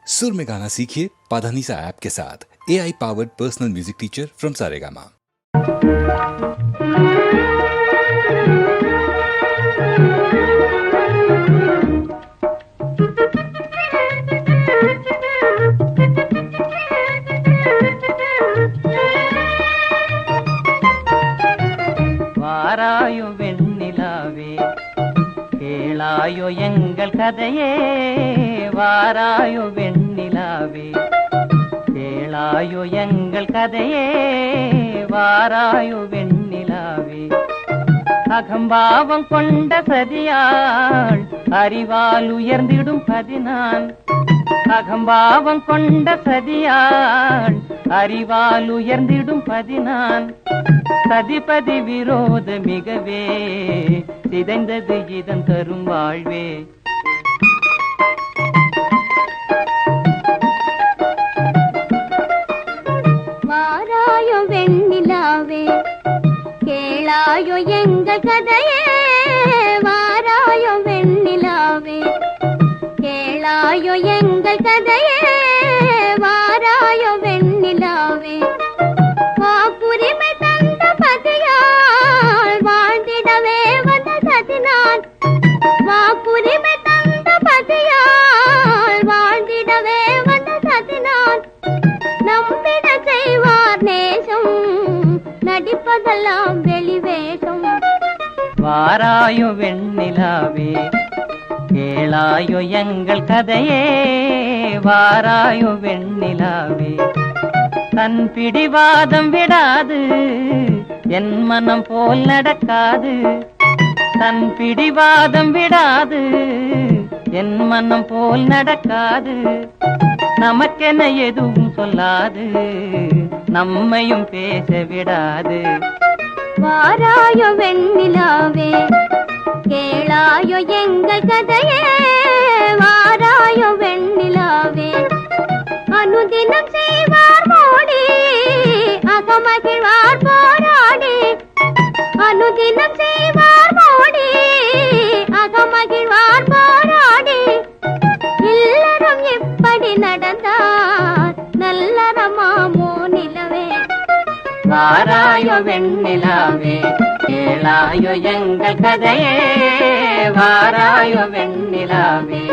सुर में गाना सीखिए पाधानीसा ऐप के साथ। AI powered personal music teacher from Saregama. வாராயோ வெண்ணிலாவே கேளாயோ எங்கள் கதையே, வாராயோ வெண்ணிலாவே கேளாயோ எங்கள் கதையே, வாராயோ வெண்ணிலாவே. அகம்பாவம் கொண்ட சதியாள் அறிவால் உயர்ந்திடும் பதினான், அகம்பாவம் கொண்ட சதியாள் அறிவால் உயர்ந்திடும் பதினான். சதிபதி விரோத மிகவே சிதைந்தது இதன் தரும் வாழ்வே. வாராயோ வெண்ணிலாவே கேளாயோ எங்கள் கதையே, வாராயோ வெண்ணிலாவே கேளாயோ எங்கள் கதையே, வாராயோ வெண்ணிலாவே. வாக்குரிமை தந்த பதியால் வாழ்ந்திடவே வந்த சதினான், வாக்குரிமை தந்த பதியால் வாழ்ந்திடவே வந்த சதினான். நம்பிட செய்வார் நேசம், நடிப்பதெல்லாம் வெளிவேஷம். வாராயோ வெண்ணிலாவே கேளாயோ எங்கள் கதையே, வாராயோ வெண்ணிலாவே. தன் பிடிவாதம் விடாது என் மனம் போல் நடக்காது, தன் பிடிவாதம் விடாது என் மனம் போல் நடக்காது. நமக்கென எதுவும் சொல்லாது நம்மையும் பேச விடாது. வாராயோ வெண்ணிலாவே கேளாயோ எங்கள் கதையே, வாராயோ வெண்ணிலாவே. அனுதினம் செய்வார் மோடி அகமகிழ்வார் போராடி, அனுதினம் செய்வார் மோடி அகமகிழ்வார் போராடி. இல்லறம் எப்படி நடந்தார் நல்லறமாமோ நிலவே. வாராயோ வெண்ணிலாவே கேளாயோ எங்கள் கதையே, வாராயோ வெண்ணிலாவே.